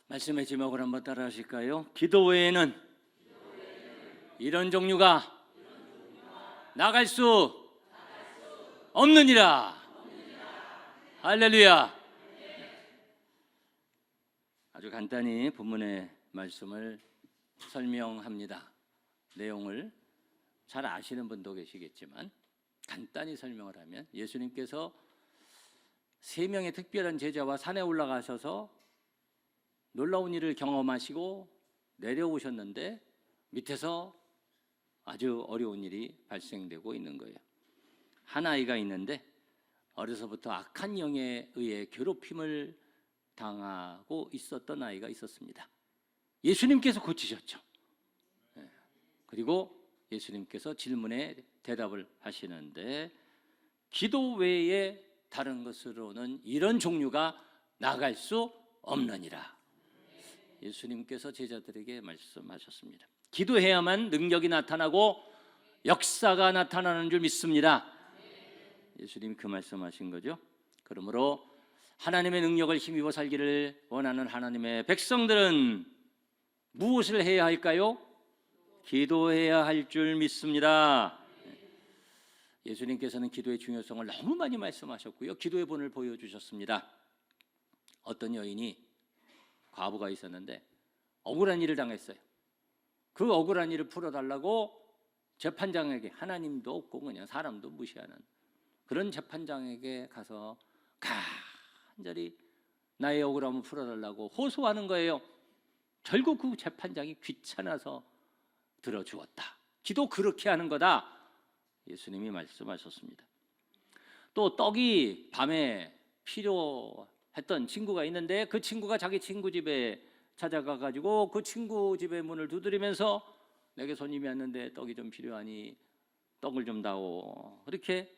말씀의 제목을 한번 따라 하실까요? 기도 외에는 이런 종류가 나갈 수 없느니라. 할렐루야. 아주 간단히 본문의 말씀을 설명합니다. 내용을 잘 아시는 분도 계시겠지만 간단히 설명을 하면, 예수님께서 세 명의 특별한 제자와 산에 올라가셔서 놀라운 일을 경험하시고 내려오셨는데 밑에서 아주 어려운 일이 발생되고 있는 거예요. 한 아이가 있는데 어려서부터 악한 영에 의해 괴롭힘을 당하고 있었던 아이가 있었습니다. 예수님께서 고치셨죠. 그리고 예수님께서 질문에 대답을 하시는데, 기도 외에 다른 것으로는 이런 종류가 나갈 수 없느니라. 예수님께서 제자들에게 말씀하셨습니다. 기도해야만 능력이 나타나고 역사가 나타나는 줄 믿습니다. 예수님이 그 말씀하신 거죠. 그러므로 하나님의 능력을 힘입어 살기를 원하는 하나님의 백성들은 무엇을 해야 할까요? 기도해야 할 줄 믿습니다. 예수님께서는 기도의 중요성을 너무 많이 말씀하셨고요, 기도의 본을 보여주셨습니다. 어떤 여인이, 과부가 있었는데 억울한 일을 당했어요. 그 억울한 일을 풀어달라고 재판장에게, 하나님도 없고 그냥 사람도 무시하는 그런 재판장에게 가서 간절히 나의 억울함을 풀어달라고 호소하는 거예요. 결국 그 재판장이 귀찮아서 들어주었다. 기도 그렇게 하는 거다. 예수님이 말씀하셨습니다. 또 떡이 밤에 필요했던 친구가 있는데 그 친구가 자기 친구 집에 찾아가 가지고 그 친구 집의 문을 두드리면서 내게 손님이 왔는데 떡이 좀 필요하니 떡을 좀 다오, 그렇게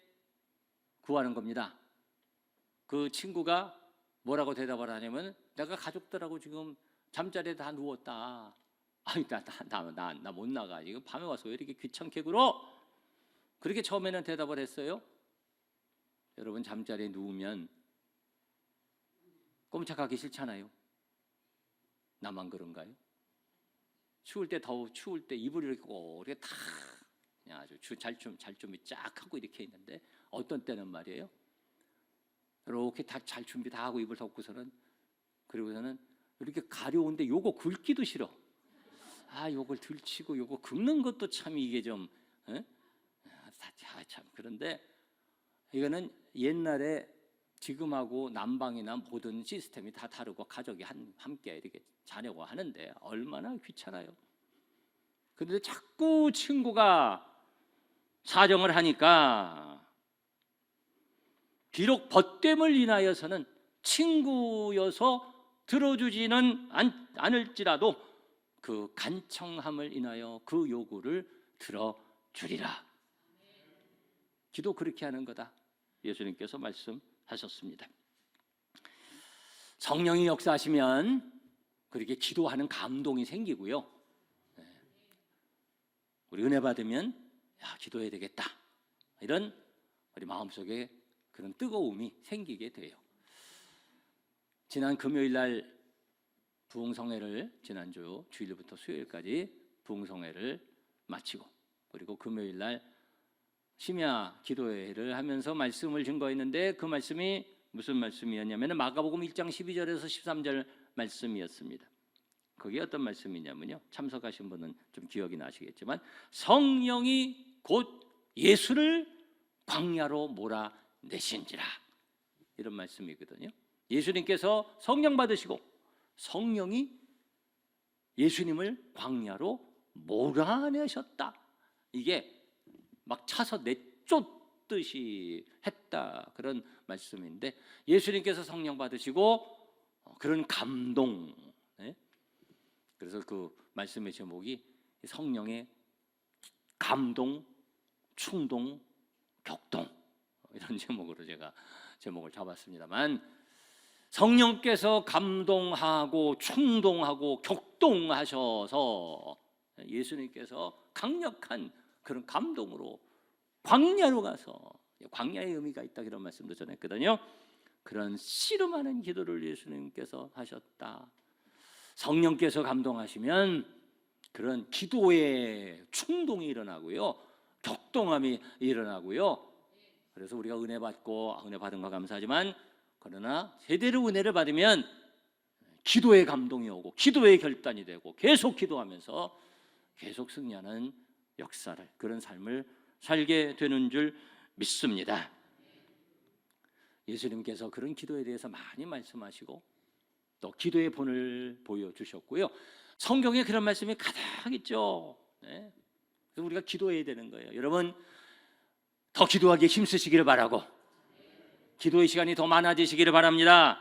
구하는 겁니다. 그 친구가 뭐라고 대답을 하냐면, 내가 가족들하고 지금 잠자리에 다 누웠다. 아니 나 못 나가. 지금 밤에 와서 왜 이렇게 귀찮게 굴어? 그렇게 처음에는 대답을 했어요. 여러분, 잠자리에 누우면 꼼짝하기 싫잖아요. 나만 그런가요? 추울 때, 추울 때 이불 이렇게 꼭 이렇게 다 그냥 아주 잘준비 쫙 하고 이렇게 있는데, 어떤 때는 말이에요, 이렇게 다 잘 준비 다 하고 이불 덮고서는, 그리고서는 이렇게 가려운데 요거 긁기도 싫어. 요걸 들치고 요거 긁는 것도 참 이게 좀 참. 그런데 이거는 옛날에 지금하고 난방이나 모든 시스템이 다 다르고 가족이 함께 이렇게 자려고 하는데 얼마나 귀찮아요. 그런데 자꾸 친구가 사정을 하니까, 비록 벗됨을 인하여서는 친구여서 들어주지는 않을지라도 그 간청함을 인하여 그 요구를 들어주리라. 기도 그렇게 하는 거다. 예수님께서 말씀하셨습니다. 성령이 역사하시면 그렇게 기도하는 감동이 생기고요, 우리 은혜 받으면 기도해야 되겠다, 이런 우리 마음속에 그런 뜨거움이 생기게 돼요. 지난 금요일 날 부흥성회를, 지난주 주일부터 수요일까지 부흥성회를 마치고, 그리고 금요일 날 심야 기도회를 하면서 말씀을 증거했는데, 그 말씀이 무슨 말씀이었냐면 마가복음 1장 12절에서 13절 말씀이었습니다. 그게 어떤 말씀이냐면요, 참석하신 분은 좀 기억이 나시겠지만, 성령이 곧 예수를 광야로 몰아내신지라, 이런 말씀이거든요. 예수님께서 성령 받으시고 성령이 예수님을 광야로 몰아내셨다. 이게 막 차서 내쫓듯이 했다, 그런 말씀인데, 예수님께서 성령 받으시고 그런 감동, 그래서 그 말씀의 제목이 성령의 감동, 충동, 격동, 이런 제목으로 제가 제목을 잡았습니다만, 성령께서 감동하고 충동하고 격동하셔서 예수님께서 강력한 그런 감동으로 광야로 가서, 광야의 의미가 있다, 이런 말씀도 전했거든요. 그런 씨름하는 기도를 예수님께서 하셨다. 성령께서 감동하시면 그런 기도의 충동이 일어나고요, 격동함이 일어나고요. 그래서 우리가 은혜 받고 은혜 받은 거 감사하지만, 그러나 제대로 은혜를 받으면 기도의 감동이 오고 기도의 결단이 되고 계속 기도하면서 계속 승리하는 역사를, 그런 삶을 살게 되는 줄 믿습니다. 예수님께서 그런 기도에 대해서 많이 말씀하시고 또 기도의 본을 보여주셨고요. 성경에 그런 말씀이 가득 있죠. 네. 그래서 우리가 기도해야 되는 거예요. 여러분, 더 기도하기에 힘쓰시기를 바라고 기도의 시간이 더 많아지시기를 바랍니다.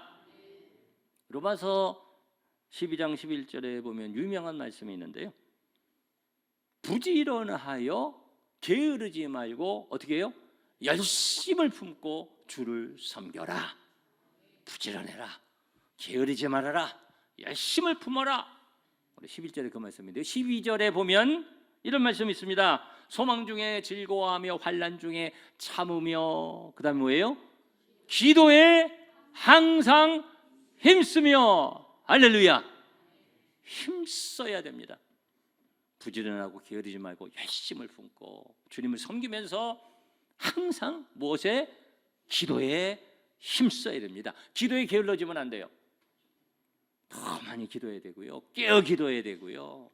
로마서 12장 11절에 보면 유명한 말씀이 있는데요, 부지런하여 게으르지 말고 어떻게 해요? 열심을 품고 주를 섬겨라. 부지런해라, 게으르지 말아라, 열심을 품어라. 우리 11절에 그 말씀인데요, 12절에 보면 이런 말씀이 있습니다. 소망 중에 즐거워하며 환난 중에 참으며, 그 다음에 뭐예요? 기도에 항상 힘쓰며. 할렐루야. 힘써야 됩니다. 부지런하고 게으르지 말고 열심을 품고 주님을 섬기면서 항상 무엇에? 기도에 힘써야 됩니다. 기도에 게을러지면 안 돼요. 더 많이 기도해야 되고요, 깨어 기도해야 되고요.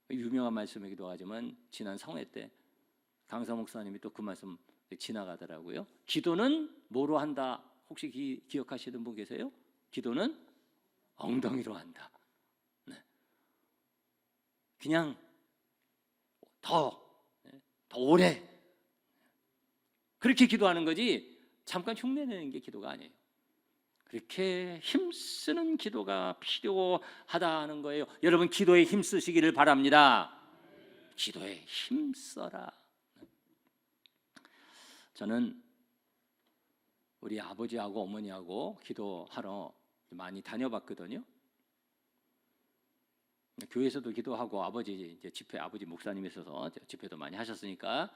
유명한 말씀이기도 하지만 지난 성회 때 강사 목사님이 또 그 말씀 지나가더라고요. 기도는 뭐로 한다? 혹시 기억하시는 분 계세요? 기도는 엉덩이로 한다. 네. 그냥 더 오래 그렇게 기도하는 거지 잠깐 흉내내는 게 기도가 아니에요. 그렇게 힘쓰는 기도가 필요하다는 거예요. 여러분, 기도에 힘쓰시기를 바랍니다. 기도에 힘써라. 저는 우리 아버지하고 어머니하고 기도하러 많이 다녀봤거든요. 교회에서도 기도하고 아버지 이제 집회, 아버지 목사님이 있어서 집회도 많이 하셨으니까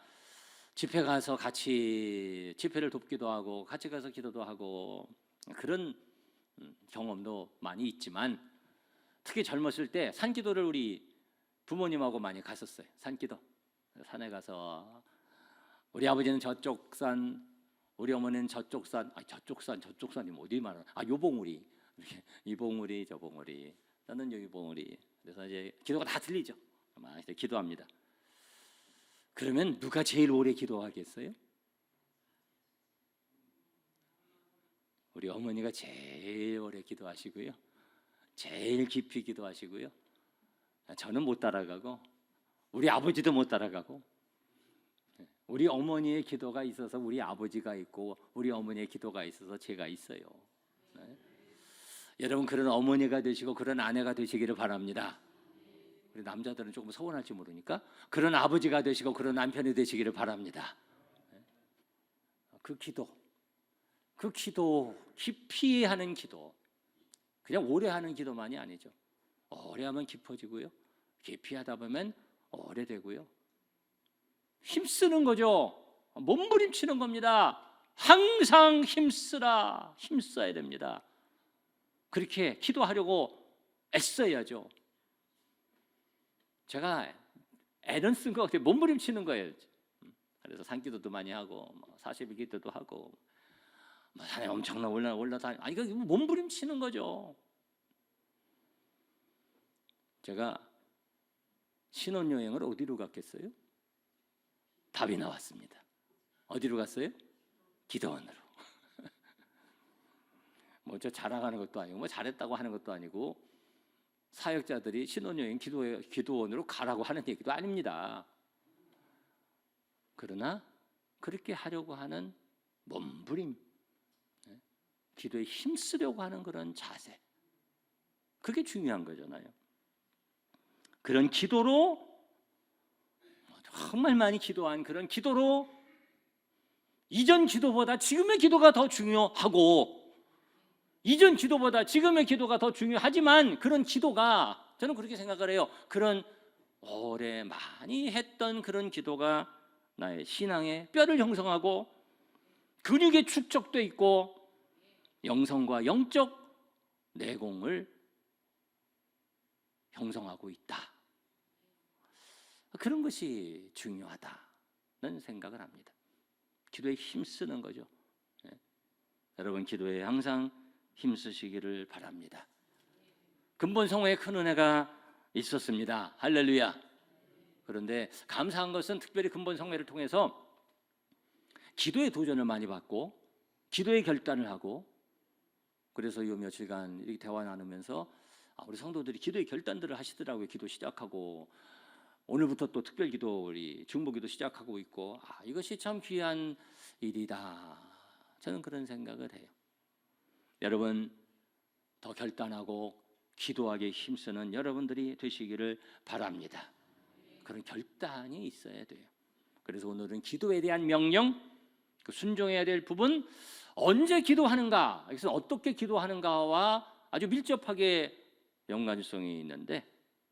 집회 가서 같이 집회를 돕기도 하고 같이 가서 기도도 하고 그런 경험도 많이 있지만, 특히 젊었을 때 산기도를 우리 부모님하고 많이 갔었어요. 산기도. 산에 가서 우리 아버지는 저쪽 산, 우리 어머니는 저쪽 산. 저쪽 산이 어디 말하나? 요봉우리. 이 봉우리 저 봉우리. 나는 여기 봉우리. 그래서 이제 기도가 다 들리죠. 막 이제 기도합니다. 그러면 누가 제일 오래 기도하겠어요? 우리 어머니가 제일 오래 기도하시고요, 제일 깊이 기도하시고요. 저는 못 따라가고 우리 아버지도 못 따라가고, 우리 어머니의 기도가 있어서 우리 아버지가 있고 우리 어머니의 기도가 있어서 제가 있어요. 네. 여러분, 그런 어머니가 되시고 그런 아내가 되시기를 바랍니다. 우리 남자들은 조금 서운할지 모르니까 그런 아버지가 되시고 그런 남편이 되시기를 바랍니다. 그 기도 깊이 하는 기도, 그냥 오래 하는 기도만이 아니죠. 오래 하면 깊어지고요, 깊이 하다 보면 오래되고요. 힘쓰는 거죠. 몸부림치는 겁니다. 항상 힘쓰라. 힘써야 됩니다. 그렇게 기도하려고 애써야죠. 제가 애는 쓴 것 같아요. 몸부림치는 거예요. 그래서 산기도도 많이 하고 40일기도도 하고 산에 엄청나 올라다니. 이거 몸부림치는 거죠. 제가 신혼여행을 어디로 갔겠어요? 답이 나왔습니다. 어디로 갔어요? 기도원으로. 저 자랑하는 것도 아니고 잘했다고 하는 것도 아니고, 사역자들이 신혼여행 기도원으로 가라고 하는 얘기도 아닙니다. 그러나 그렇게 하려고 하는 몸부림, 기도에 힘쓰려고 하는 그런 자세, 그게 중요한 거잖아요. 그런 기도로, 정말 많이 기도한 그런 기도로, 이전 기도보다 지금의 기도가 더 중요하고, 이전 기도보다 지금의 기도가 더 중요하지만, 그런 기도가, 저는 그렇게 생각을 해요. 그런 오래 많이 했던 그런 기도가 나의 신앙의 뼈를 형성하고 근육의 축적돼 있고 영성과 영적 내공을 형성하고 있다. 그런 것이 중요하다는 생각을 합니다. 기도에 힘쓰는 거죠. 네. 여러분 기도에 항상 힘쓰시기를 바랍니다. 근본성회에 큰 은혜가 있었습니다. 할렐루야. 그런데 감사한 것은 특별히 근본성회를 통해서 기도의 도전을 많이 받고 기도의 결단을 하고, 그래서 이 며칠간 이렇게 대화 나누면서 우리 성도들이 기도의 결단들을 하시더라고요. 기도 시작하고 오늘부터 또 특별 기도, 우리 중보기도 시작하고 있고, 이것이 참 귀한 일이다. 저는 그런 생각을 해요. 여러분 더 결단하고 기도하기에 힘쓰는 여러분들이 되시기를 바랍니다. 그런 결단이 있어야 돼요. 그래서 오늘은 기도에 대한 명령, 그 순종해야 될 부분, 언제 기도하는가, 그래서 어떻게 기도하는가와 아주 밀접하게 연관성이 있는데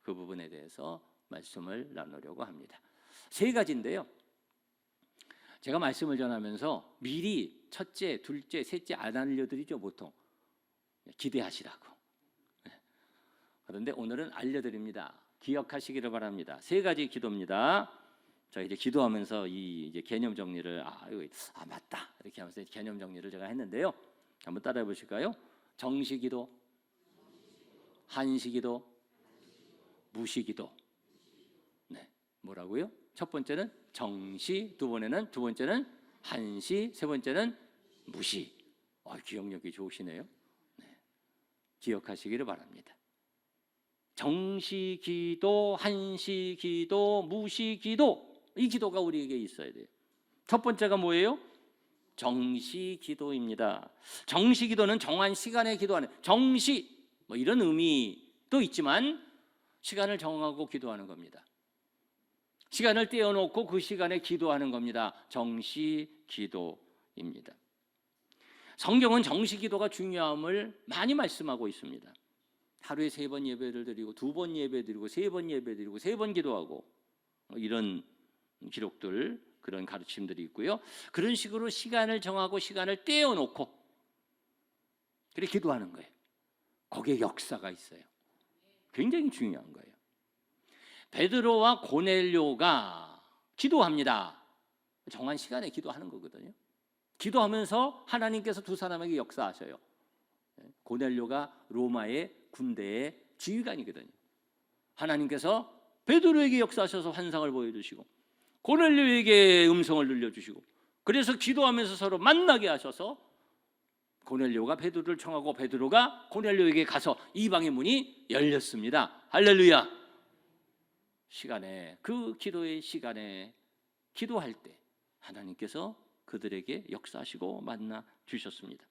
그 부분에 대해서 말씀을 나누려고 합니다. 세 가지인데요. 제가 말씀을 전하면서 미리 첫째, 둘째, 셋째 안 알려드리죠. 보통 기대하시라고. 그런데 오늘은 알려드립니다. 기억하시기를 바랍니다. 세 가지 기도입니다. 자, 이제 기도하면서 이제 개념 정리를 맞다 이렇게 하면서 개념 정리를 제가 했는데요. 한번 따라해 보실까요? 정시기도, 한시기도, 무시기도. 네, 뭐라고요? 첫 번째는 정시, 두 번째는 한시, 세 번째는 무시. 기억력이 좋으시네요. 네, 기억하시기를 바랍니다. 정시기도, 한시기도, 무시기도, 이 기도가 우리에게 있어야 돼요. 첫 번째가 뭐예요? 정시기도입니다. 정시기도는 정한 시간에 기도하는, 정시 이런 의미도 있지만 시간을 정하고 기도하는 겁니다. 시간을 떼어놓고 그 시간에 기도하는 겁니다. 정시기도입니다. 성경은 정시기도가 중요함을 많이 말씀하고 있습니다. 하루에 3번 예배를 드리고 2번 예배 드리고 3번 예배 드리고 3번 기도하고 이런 기록들, 그런 가르침들이 있고요. 그런 식으로 시간을 정하고 시간을 떼어놓고 그렇게 기도하는 거예요. 거기에 역사가 있어요. 굉장히 중요한 거예요. 베드로와 고넬료가 기도합니다. 정한 시간에 기도하는 거거든요. 기도하면서 하나님께서 두 사람에게 역사하셔요. 고넬료가 로마의 군대의 지휘관이거든요. 하나님께서 베드로에게 역사하셔서 환상을 보여주시고 고넬료에게 음성을 들려주시고, 그래서 기도하면서 서로 만나게 하셔서 고넬료가 베드로를 청하고 베드로가 고넬료에게 가서 이방의 문이 열렸습니다. 할렐루야. 시간에, 그 기도의 시간에 기도할 때 하나님께서 그들에게 역사하시고 만나 주셨습니다.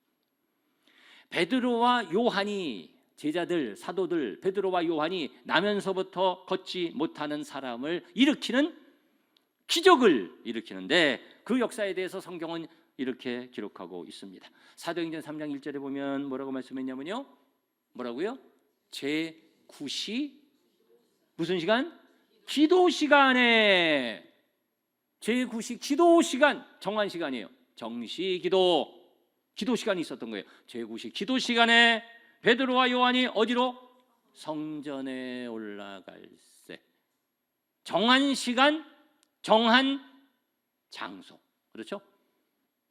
베드로와 요한이, 제자들, 사도들 베드로와 요한이 나면서부터 걷지 못하는 사람을 일으키는 기적을 일으키는데, 그 역사에 대해서 성경은 이렇게 기록하고 있습니다. 사도행전 3장 1절에 보면 뭐라고 말씀했냐면요, 뭐라고요? 제9시 무슨 시간? 기도 시간에, 제9시 기도 시간, 정한 시간이에요. 정시 기도, 기도 시간이 있었던 거예요. 제9시 기도 시간에 베드로와 요한이 어디로? 성전에 올라갈세. 정한 시간, 정한 장소. 그렇죠?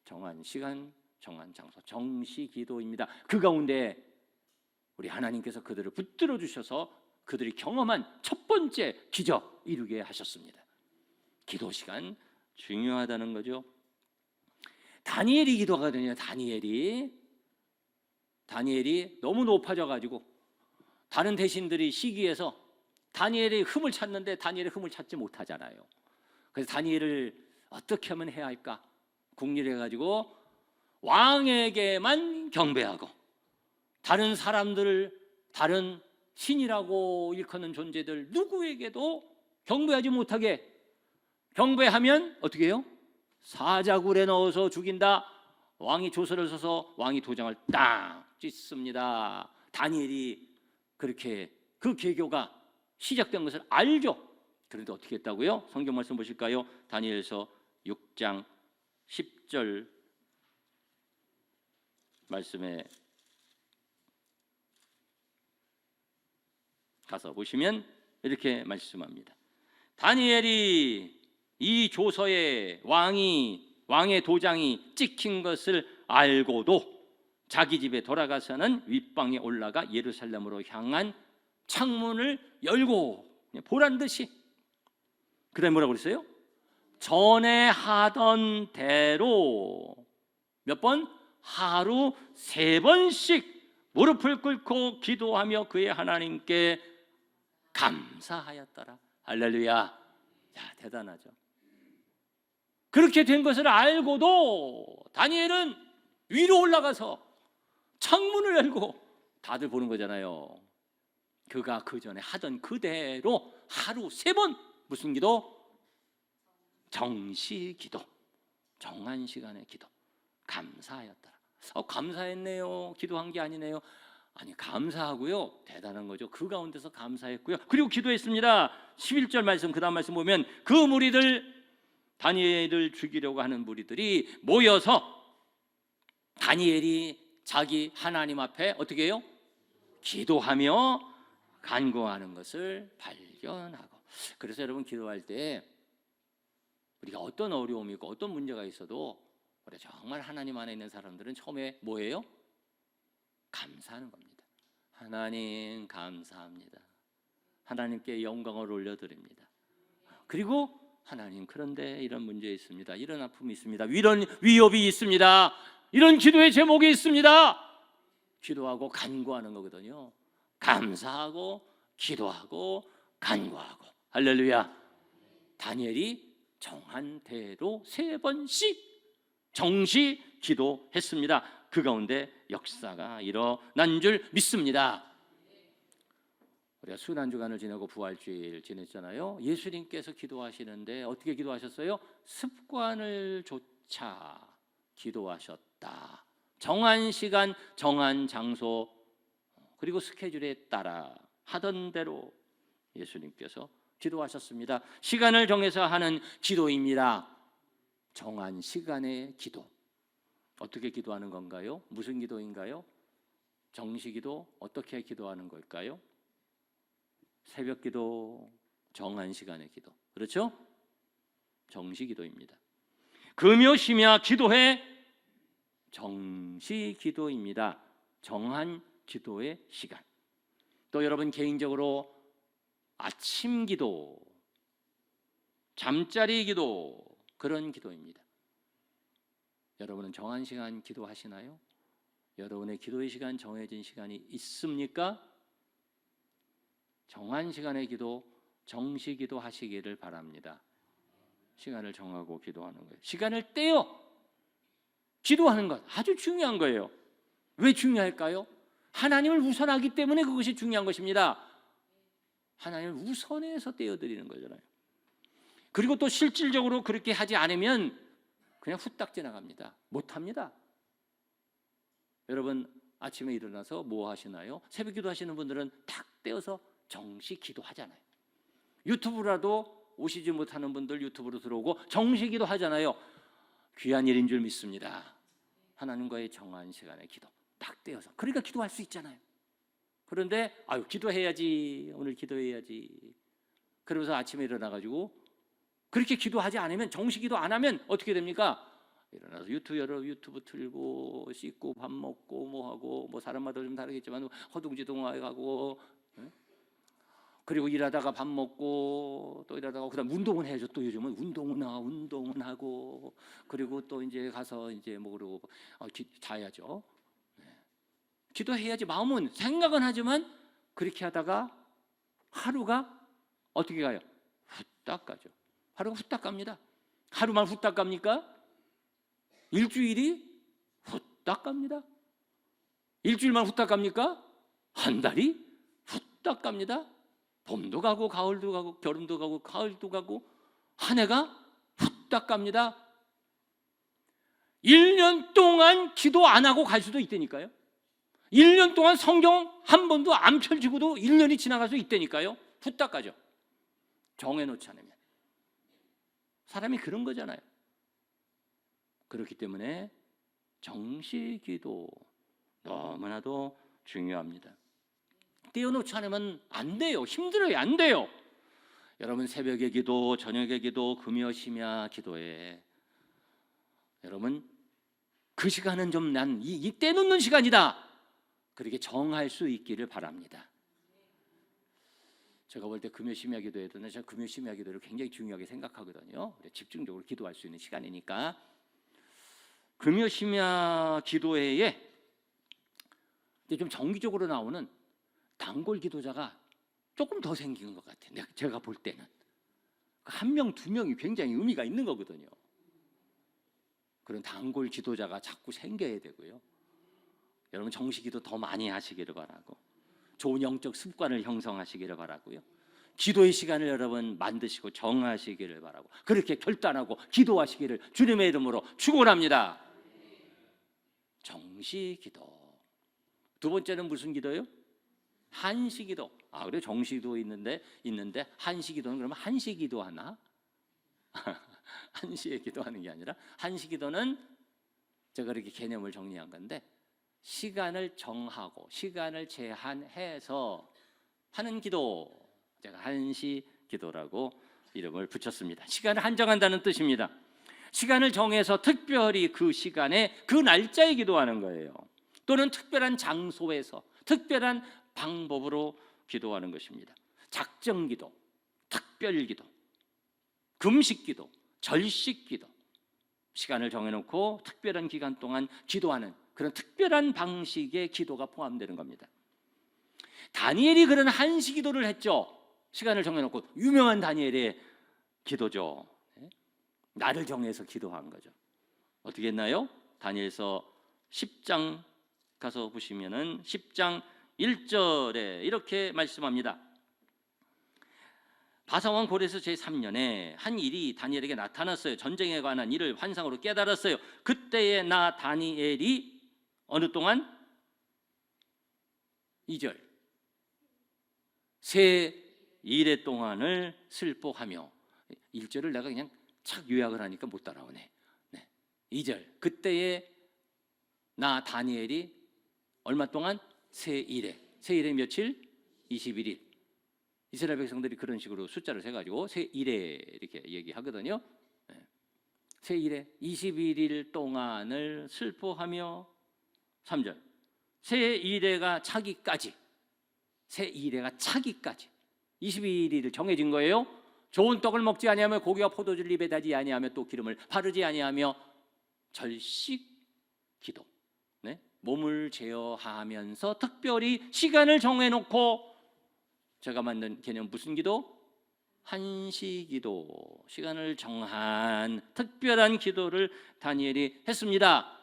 정한 시간, 정한 장소. 정시 기도입니다. 그 가운데 우리 하나님께서 그들을 붙들어 주셔서 그들이 경험한 첫 번째 기적 이루게 하셨습니다. 기도 시간 중요하다는 거죠. 다니엘이 기도하거든요. 다니엘이 너무 높아져 가지고 다른 대신들이 시기해서 다니엘의 흠을 찾는데 다니엘의 흠을 찾지 못하잖아요. 그래서 다니엘을 어떻게 하면 해야 할까? 궁리를 해가지고 왕에게만 경배하고 다른 사람들, 다른 신이라고 일컫는 존재들 누구에게도 경배하지 못하게, 경배하면 어떻게 해요? 사자굴에 넣어서 죽인다. 왕이 조서를 써서 왕이 도장을 딱 찍습니다. 다니엘이 그렇게 그 계교가 시작된 것을 알죠. 그런데 어떻게 했다고요? 성경 말씀 보실까요? 다니엘서 6장 10절 말씀에 가서 보시면 이렇게 말씀합니다. 다니엘이 이 조서에 왕의 도장이 찍힌 것을 알고도 자기 집에 돌아가서는 윗방에 올라가 예루살렘으로 향한 창문을 열고 보란 듯이, 그다음에 뭐라고 그랬어요? 전에 하던 대로 몇 번? 하루 3번씩 무릎을 꿇고 기도하며 그의 하나님께 감사하였더라. 할렐루야. 야, 대단하죠. 그렇게 된 것을 알고도 다니엘은 위로 올라가서 창문을 열고, 다들 보는 거잖아요. 그가 그 전에 하던 그대로 하루 3번 무슨 기도? 정시 기도, 정한 시간의 기도. 감사하였더라. 감사했네요. 기도한 게 아니네요. 아니, 감사하고요, 대단한 거죠. 그 가운데서 감사했고요, 그리고 기도했습니다. 11절 말씀, 그 다음 말씀 보면 그 무리들, 다니엘을 죽이려고 하는 무리들이 모여서 다니엘이 자기 하나님 앞에 어떻게 해요? 기도하며 간구하는 것을 발견하고. 그래서 여러분, 기도할 때 우리가 어떤 어려움이 있고 어떤 문제가 있어도 우리 정말 하나님 안에 있는 사람들은 처음에 뭐예요? 감사하는 겁니다. 하나님 감사합니다. 하나님께 영광을 올려드립니다. 그리고 하나님, 그런데 이런 문제 있습니다. 이런 아픔이 있습니다. 이런 위협이 있습니다. 이런 기도의 제목이 있습니다. 기도하고 간구하는 거거든요. 감사하고 기도하고 간구하고. 할렐루야. 다니엘이 정한 대로 3번씩 정시 기도했습니다. 그 가운데 역사가 일어난 줄 믿습니다. 우리가 수요 한 주간을 지내고 부활주일 지냈잖아요. 예수님께서 기도하시는데 어떻게 기도하셨어요? 습관을 조차 기도하셨다. 정한 시간, 정한 장소, 그리고 스케줄에 따라 하던 대로 예수님께서 기도하셨습니다. 시간을 정해서 하는 기도입니다. 정한 시간의 기도. 어떻게 기도하는 건가요? 무슨 기도인가요? 정시기도. 어떻게 기도하는 걸까요? 새벽 기도, 정한 시간의 기도. 그렇죠? 정시기도입니다. 금요 심야 기도회 정시기도입니다. 정한 기도의 시간. 또 여러분 개인적으로 아침 기도, 잠자리 기도, 그런 기도입니다. 여러분은 정한 시간 기도하시나요? 여러분의 기도의 시간, 정해진 시간이 있습니까? 정한 시간의 기도, 정시 기도 하시기를 바랍니다. 시간을 정하고 기도하는 거예요. 시간을 떼어 기도하는 것 아주 중요한 거예요. 왜 중요할까요? 하나님을 우선하기 때문에 그것이 중요한 것입니다. 하나님을 우선해서 떼어드리는 거잖아요. 그리고 또 실질적으로 그렇게 하지 않으면 그냥 후딱 지나갑니다. 못합니다. 여러분 아침에 일어나서 뭐 하시나요? 새벽 기도 하시는 분들은 탁 떼어서 정시 기도하잖아요. 유튜브라도 오시지 못하는 분들 유튜브로 들어오고 정시 기도 하잖아요. 귀한 일인 줄 믿습니다. 하나님과의 정한 시간의 기도 딱 떼어서, 그러니까 기도할 수 있잖아요. 그런데 기도해야지, 오늘 기도해야지, 그러면서 아침에 일어나가지고 그렇게 기도하지 않으면, 정시 기도 안 하면 어떻게 됩니까? 일어나서 유튜브 틀고 씻고 밥 먹고 뭐 하고, 뭐 사람마다 좀 다르겠지만 허둥지둥하고, 그리고 일하다가 밥 먹고 또 일하다가 그다음 운동은 해야죠. 또 요즘은 운동은 하고, 그리고 또 이제 가서 이제 뭐 그러고 자야죠. 기도해야지 마음은 생각은 하지만 그렇게 하다가 하루가 어떻게 가요? 후딱 가죠. 하루가 후딱 갑니다. 하루만 후딱 갑니까? 일주일이 후딱 갑니다. 일주일만 후딱 갑니까? 한 달이 후딱 갑니다. 봄도 가고 가을도 가고 여름도 가고 가을도 가고 한 해가 후딱 갑니다. 1년 동안 기도 안 하고 갈 수도 있다니까요. 1년 동안 성경 한 번도 안 펼치고도 1년이 지나갈 수 있다니까요. 후딱 가죠. 정해놓지 않으면. 사람이 그런 거잖아요. 그렇기 때문에 정시기도 너무나도 중요합니다. 떼어놓지 않으면 안 돼요. 힘들어요. 안 돼요. 여러분 새벽에 기도, 저녁에 기도, 금요 심야 기도에 여러분 그 시간은 좀 난 이 떼놓는 시간이다. 그렇게 정할 수 있기를 바랍니다. 제가 볼 때 금요 심야 기도에도 제가 금요 심야 기도를 굉장히 중요하게 생각하거든요. 집중적으로 기도할 수 있는 시간이니까 금요 심야 기도회에 좀 정기적으로 나오는 단골 기도자가 조금 더 생긴 것 같아요. 제가 볼 때는 한 명, 두 명이 굉장히 의미가 있는 거거든요. 그런 단골 기도자가 자꾸 생겨야 되고요. 여러분 정식기도 더 많이 하시기를 바라고 좋은 영적 습관을 형성하시기를 바라고요. 기도의 시간을 여러분 만드시고 정하시기를 바라고 그렇게 결단하고 기도하시기를 주님의 이름으로 축원합니다. 정시기도. 두 번째는 무슨 기도요? 한시기도. 그래 정시기도 있는데 한시기도는 그러면 한시기도 하나? 한시에 기도하는 게 아니라 한시기도는 제가 이렇게 개념을 정리한 건데 시간을 정하고 시간을 제한해서 하는 기도, 제가 한시 기도라고 이름을 붙였습니다. 시간을 한정한다는 뜻입니다. 시간을 정해서 특별히 그 시간에 그 날짜에 기도하는 거예요. 또는 특별한 장소에서 특별한 방법으로 기도하는 것입니다. 작정기도, 특별기도, 금식기도, 절식기도, 시간을 정해놓고 특별한 기간 동안 기도하는 그런 특별한 방식의 기도가 포함되는 겁니다. 다니엘이 그런 한시 기도를 했죠. 시간을 정해놓고 유명한 다니엘의 기도죠. 날을 정해서 기도한 거죠. 어떻게 했나요? 다니엘서 10장 가서 보시면은 10장 1절에 이렇게 말씀합니다. 바사왕 고레스 제3년에 한 일이 다니엘에게 나타났어요. 전쟁에 관한 일을 환상으로 깨달았어요. 그때에 나 다니엘이 어느 동안 2절 새 일해 동안을 슬퍼하며 1절을 내가 그냥 착 요약을 하니까 못 따라오네. 2절 그때에 나 다니엘이 얼마 동안 새 일해 며칠? 21일. 이스라엘 백성들이 그런 식으로 숫자를 세가지고 새 일해 이렇게 얘기하거든요. 새 일해 21일 동안을 슬퍼하며 3절 새 일해가 차기까지 21일을 정해진 거예요. 좋은 떡을 먹지 아니하며 고기와 포도주를 입에 다지 아니하며 또 기름을 바르지 아니하며 절식 기도, 몸을 제어하면서 특별히 시간을 정해놓고 제가 만든 개념 무슨 기도? 한시 기도. 시간을 정한 특별한 기도를 다니엘이 했습니다.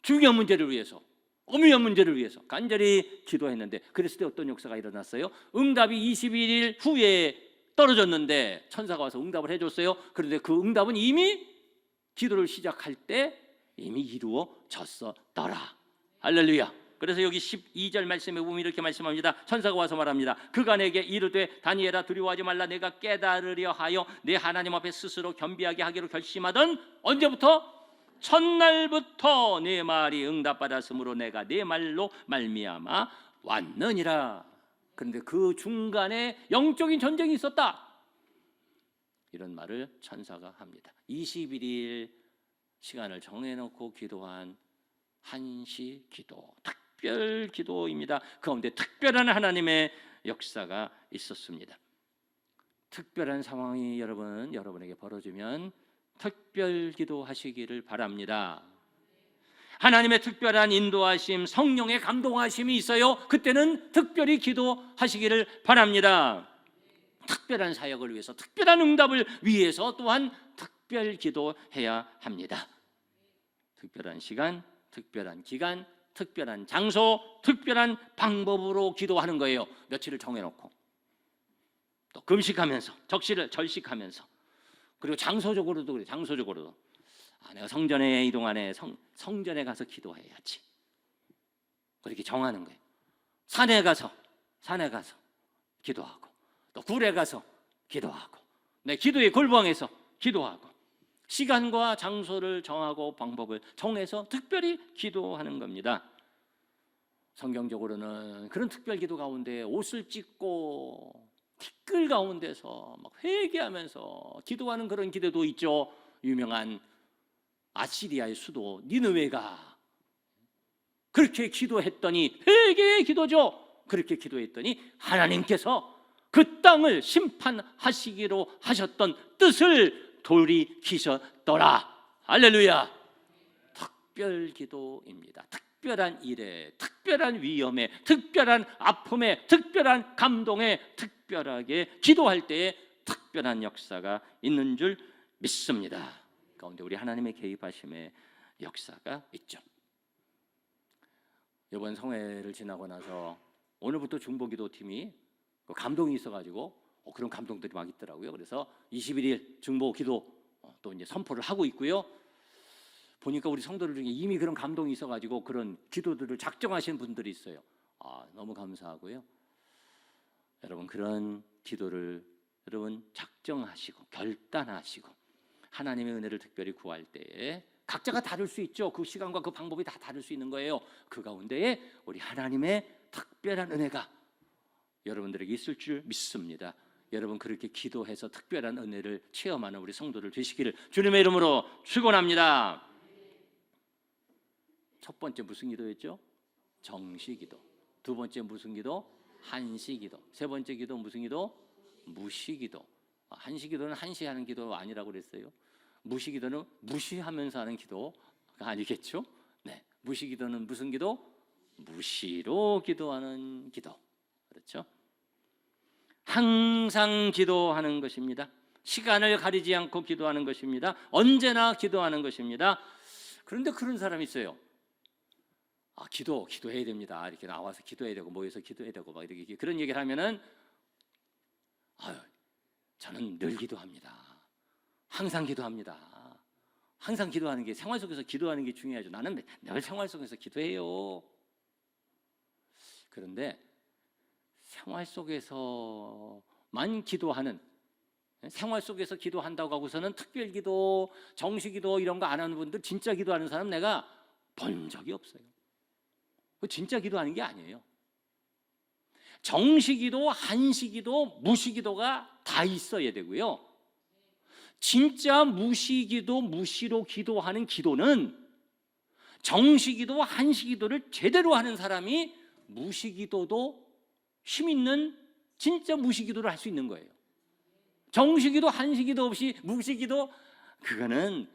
중요한 문제를 위해서, 엄중한 문제를 위해서 간절히 기도했는데 그랬을 때 어떤 역사가 일어났어요? 응답이 21일 후에 떨어졌는데 천사가 와서 응답을 해줬어요. 그런데 그 응답은 이미 기도를 시작할 때 이미 이루어졌었더라. 할렐루야. 그래서 여기 12절 말씀에 보면 이렇게 말씀합니다. 천사가 와서 말합니다. 그가 내게 이르되 다니엘아 두려워하지 말라. 내가 깨달으려 하여 내 하나님 앞에 스스로 겸비하게 하기로 결심하던 언제부터? 첫날부터 내 말이 응답받았으므로 내가 내 말로 말미암아 왔느니라. 그런데 그 중간에 영적인 전쟁이 있었다. 이런 말을 천사가 합니다. 21일 시간을 정해놓고 기도한 한시 기도, 특별 기도입니다. 그 가운데 특별한 하나님의 역사가 있었습니다. 특별한 상황이 여러분에게 벌어지면 특별 기도하시기를 바랍니다. 하나님의 특별한 인도하심, 성령의 감동하심이 있어요. 그때는 특별히 기도하시기를 바랍니다. 특별한 사역을 위해서, 특별한 응답을 위해서 또한 특별 기도해야 합니다. 특별한 시간, 특별한 기간, 특별한 장소, 특별한 방법으로 기도하는 거예요. 며칠을 정해놓고 또 금식하면서, 절식하면서, 그리고 장소적으로도 그래요. 장소적으로도 내가 성전에 이동하네. 성전에 가서 기도해야지. 그렇게 정하는 거예요. 산에 가서 기도하고, 또 굴에 가서 기도하고, 내 기도의 골방에서 기도하고, 시간과 장소를 정하고 방법을 정해서 특별히 기도하는 겁니다. 성경적으로는 그런 특별 기도 가운데 옷을 찢고 티끌 가운데서 막 회개하면서 기도하는 그런 기도도 있죠. 유명한 아시리아의 수도 니느웨가 그렇게 기도했더니, 회개의 기도죠. 그렇게 기도했더니 하나님께서 그 땅을 심판하시기로 하셨던 뜻을 돌이키셨더라. 할렐루야. 특별 기도입니다. 특별한 일에, 특별한 위험에, 특별한 아픔에, 특별한 감동에, 특별하게 기도할 때에 특별한 역사가 있는 줄 믿습니다. 가운데 우리 하나님의 개입하심의 역사가 있죠. 이번 성회를 지나고 나서 오늘부터 중보기도팀이 감동이 있어가지고 그런 감동들이 막 있더라고요. 그래서 21일 중보기도 또 이제 선포를 하고 있고요. 보니까 우리 성도들 중에 이미 그런 감동이 있어가지고 그런 기도들을 작정하신 분들이 있어요. 너무 감사하고요. 여러분 그런 기도를 여러분 작정하시고 결단하시고 하나님의 은혜를 특별히 구할 때에 각자가 다를 수 있죠. 그 시간과 그 방법이 다 다를 수 있는 거예요. 그 가운데에 우리 하나님의 특별한 은혜가 여러분들에게 있을 줄 믿습니다. 여러분 그렇게 기도해서 특별한 은혜를 체험하는 우리 성도들 되시기를 주님의 이름으로 축원합니다. 첫 번째 무슨 기도였죠? 정시기도. 두 번째 무슨 기도? 한시기도. 세 번째 기도 무슨 기도? 무시기도. 한시기도는 한시하는 기도가 아니라고 그랬어요. 무시기도는 무시하면서 하는 기도가 아니겠죠? 네, 무시기도는 무슨 기도? 무시로 기도하는 기도. 그렇죠? 항상 기도하는 것입니다. 시간을 가리지 않고 기도하는 것입니다. 언제나 기도하는 것입니다. 그런데 그런 사람이 있어요. 기도해야 됩니다. 이렇게 나와서 기도해야 되고 모여서 기도해야 되고 막 이렇게 그런 얘기를 하면은 저는 늘 기도합니다. 항상 기도합니다. 항상 기도하는 게 생활 속에서 기도하는 게 중요하죠. 나는 늘 생활 속에서 기도해요. 그런데 생활 속에서만 기도하는, 생활 속에서 기도한다고 하고서는 특별기도, 정시기도 이런 거 안 하는 분들, 진짜 기도하는 사람 내가 본 적이 없어요. 진짜 기도하는 게 아니에요. 정시기도, 한시기도, 무시기도가 다 있어야 되고요. 진짜 무시기도, 무시로 기도하는 기도는 정시기도, 한시기도를 제대로 하는 사람이 무시기도도 힘 있는 진짜 무시기도를 할 수 있는 거예요. 정시기도, 한시기도 없이 무시기도, 그건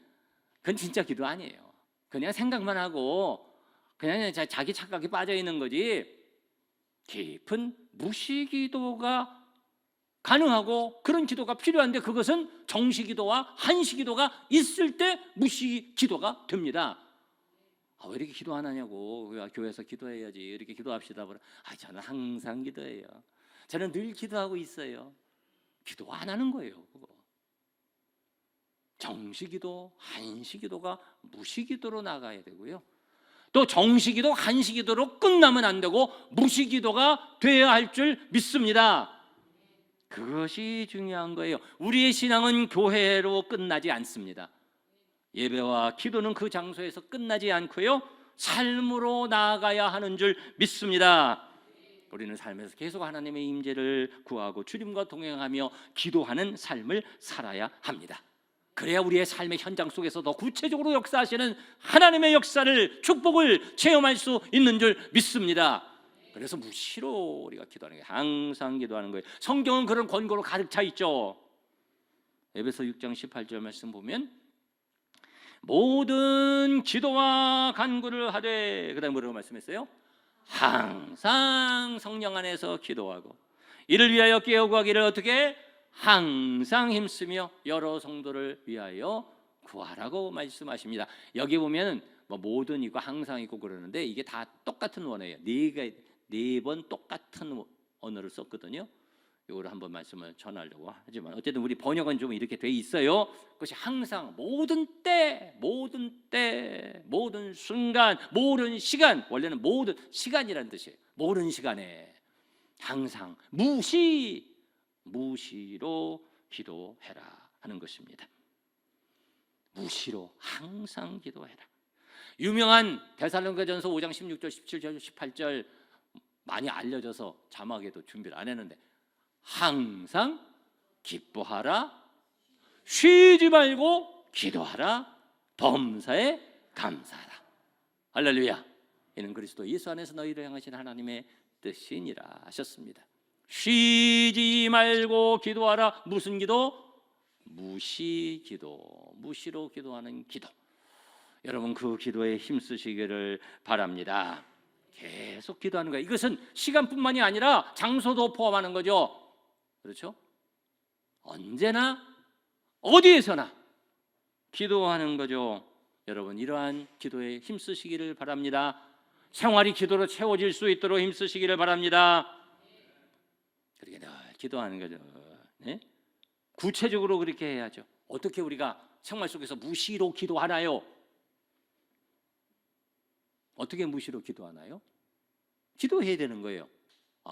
진짜 기도 아니에요. 그냥 생각만 하고 그냥 자기 착각에 빠져 있는 거지. 깊은 무시기도가 가능하고 그런 기도가 필요한데 그것은 정시기도와 한시기도가 있을 때 무시기도가 됩니다. 왜 이렇게 기도 안 하냐고. 교회에서 기도해야지. 이렇게 기도합시다. 저는 항상 기도해요. 저는 늘 기도하고 있어요. 기도 안 하는 거예요. 그거. 정시기도, 한시기도가 무시기도로 나가야 되고요. 또 정시기도, 한시기도로 끝나면 안 되고 무시기도가 되어야 할 줄 믿습니다. 그것이 중요한 거예요. 우리의 신앙은 교회로 끝나지 않습니다. 예배와 기도는 그 장소에서 끝나지 않고요, 삶으로 나아가야 하는 줄 믿습니다. 우리는 삶에서 계속 하나님의 임재를 구하고 주님과 동행하며 기도하는 삶을 살아야 합니다. 그래야 우리의 삶의 현장 속에서 더 구체적으로 역사하시는 하나님의 역사를, 축복을 체험할 수 있는 줄 믿습니다. 그래서 무시로 우리가 기도하는 거예요. 항상 기도하는 거예요. 성경은 그런 권고로 가득 차 있죠. 에베소 6장 18절 말씀 보면 모든 기도와 간구를 하되, 그 다음에 뭐라고 말씀했어요? 항상 성령 안에서 기도하고 이를 위하여 깨어 구하기를 어떻게? 항상 힘쓰며 여러 성도를 위하여 구하라고 말씀하십니다. 여기 보면 모든 있고 항상 있고 그러는데 이게 다 똑같은 원어예요. 네 번 똑같은 언어를 썼거든요. 이거를 한번 말씀을 전하려고 하지만 어쨌든 우리 번역은 좀 이렇게 돼 있어요. 그것이 항상, 모든 때, 모든 순간, 모든 시간, 원래는 모든 시간이라는 뜻이에요. 모든 시간에 항상 무시로 기도해라 하는 것입니다. 무시로 항상 기도해라. 유명한 데살로니가전서 5장 16절, 17절, 18절 많이 알려져서 자막에도 준비를 안 했는데 항상 기뻐하라, 쉬지 말고 기도하라, 범사에 감사하라. 할렐루야. 이는 그리스도 예수 안에서 너희를 향하신 하나님의 뜻이니라 하셨습니다. 쉬지 말고 기도하라. 무슨 기도? 무시기도. 무시로 기도하는 기도. 여러분 그 기도에 힘쓰시기를 바랍니다. 계속 기도하는 거예요. 이것은 시간뿐만이 아니라 장소도 포함하는 거죠. 그렇죠? 언제나 어디에서나 기도하는 거죠. 여러분 이러한 기도에 힘쓰시기를 바랍니다. 생활이 기도로 채워질 수 있도록 힘쓰시기를 바랍니다. 그렇게 늘 기도하는 거죠. 네? 구체적으로 그렇게 해야죠. 어떻게 우리가 생활 속에서 무시로 기도하나요? 어떻게 무시로 기도하나요? 기도해야 되는 거예요.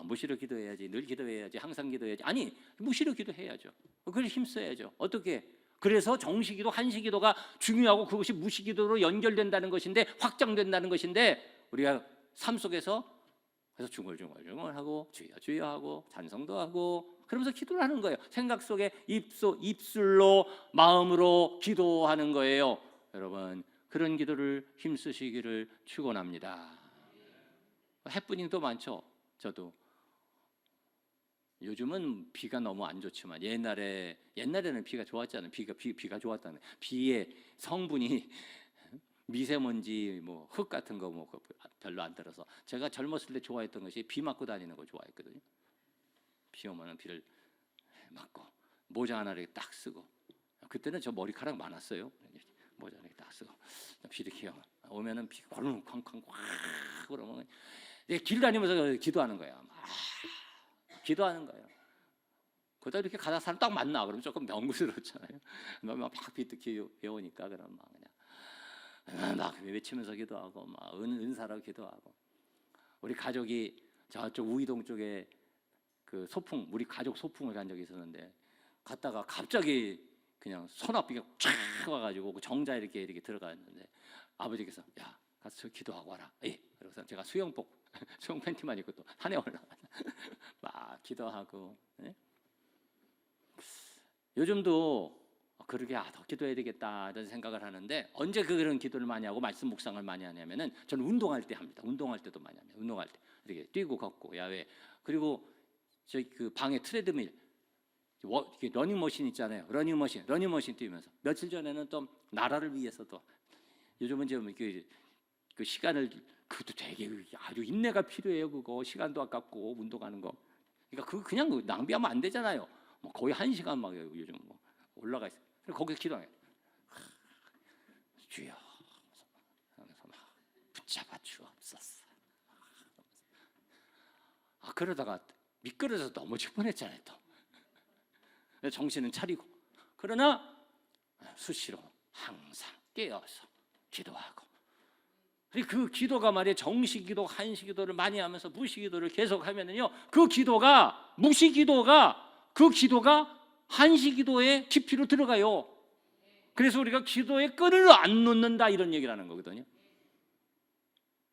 무시로 기도해야지, 늘 기도해야지, 항상 기도해야지. 아니, 무시로 기도해야죠. 그걸 힘써야죠. 어떻게? 그래서 정시기도, 한시기도가 중요하고 그것이 무시기도로 연결된다는 것인데, 확장된다는 것인데, 우리가 삶 속에서 그래서 중얼중얼하고 주여 주여 하고 찬송도 하고 그러면서 기도를 하는 거예요. 생각 속에 입술로 마음으로 기도하는 거예요. 여러분 그런 기도를 힘쓰시기를 축원합니다. 해프닝도 많죠. 저도 요즘은 비가 너무 안 좋지만 옛날에는 비가 좋았잖아요. 비가 좋았다는 비의 성분이 미세먼지 뭐 흙 같은 거 뭐 별로 안 들어서 제가 젊었을 때 좋아했던 것이 비 맞고 다니는 거 좋아했거든요. 비 오면은 비를 맞고 모자 하나 이렇게 딱 쓰고 그때는 저 머리카락 많았어요. 모자 이렇게 딱 쓰고 비 이렇게 오면은 비 쾅쾅쾅 확 그러면 길 다니면서 기도하는 거야. 기도하는 거예요. 그러다 이렇게 가다 사람 딱 만나 그러면 조금 명구스럽잖아요. 막 비특히 배우니까 그럼 막 그냥 막 외치면서 기도하고 막 은사로 기도하고 우리 가족이 저쪽 우이동 쪽에 그 소풍 우리 가족 소풍을 간 적이 있었는데 갔다가 갑자기 그냥 소나비가 쫙 와가지고 그 정자 이렇게 들어갔는데 아버지께서 야 가서 기도하고 와라. 예. 그래서 제가 수영복 수영 팬티만 입고 또 산에 올라가 막 기도하고 예? 요즘도 그러게 더 기도해야 되겠다 이런 생각을 하는데 언제 그런 기도를 많이 하고 말씀 묵상을 많이 하냐면은 저는 운동할 때 합니다. 운동할 때도 많이 합니다. 운동할 때 이렇게 뛰고 걷고 야외 그리고 저희 그 방에 트레드밀 러닝머신 있잖아요. 러닝머신 뛰면서 며칠 전에는 또 나라를 위해서도 요즘은 좀 그 시간을 그것도 되게 아주 인내가 필요해요. 그거 시간도 아깝고 운동하는 거 그러니까 그냥 낭비하면 안 되잖아요. 뭐 거의 1시간 막 요즘 뭐 올라가 있어요. 거기서 기도해요. 주여 하면서 막 붙잡아 주옵소서. 그러다가 미끄러져서 넘어질 뻔했잖아요. 또 정신은 차리고 그러나 수시로 항상 깨어서 기도하고 그리고 그 기도가 말이에요. 정시기도, 한시기도를 많이 하면서 무시기도를 계속하면은요, 그 기도가 그 기도가 한시기도의 깊이로 들어가요. 그래서 우리가 기도에 끈을 안 놓는다 이런 얘기를 하는 거거든요.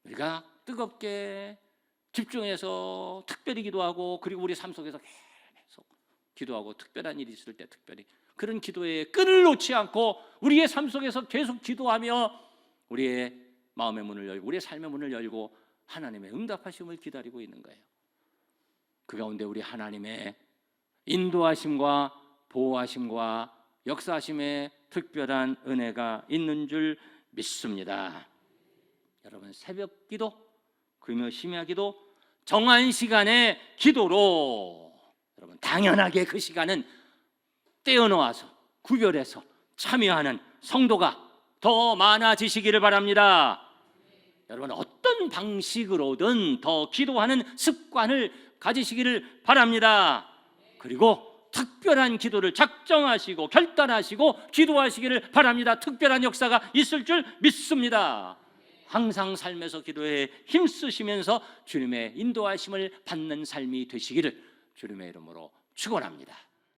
우리가 뜨겁게 집중해서 특별히 기도하고 그리고 우리 삶 속에서 계속 기도하고 특별한 일이 있을 때 특별히 그런 기도에 끈을 놓지 않고 우리의 삶 속에서 계속 기도하며 우리의 마음의 문을 열고 우리의 삶의 문을 열고 하나님의 응답하심을 기다리고 있는 거예요. 그 가운데 우리 하나님의 인도하심과 보호하심과 역사하심의 특별한 은혜가 있는 줄 믿습니다. 여러분 새벽 기도, 금요 심야 기도, 정한 시간의 기도로 여러분 당연하게 그 시간은 떼어놓아서 구별해서 참여하는 성도가 더 많아지시기를 바랍니다. 여러분 어떤 방식으로든 더 기도하는 습관을 가지시기를 바랍니다. 그리고 특별한 기도를 작정하시고 결단하시고 기도하시기를 바랍니다. 특별한 역사가 있을 줄 믿습니다. 항상 삶에서 기도에 힘쓰시면서 주님의 인도하심을 받는 삶이 되시기를 주님의 이름으로 축원합니다.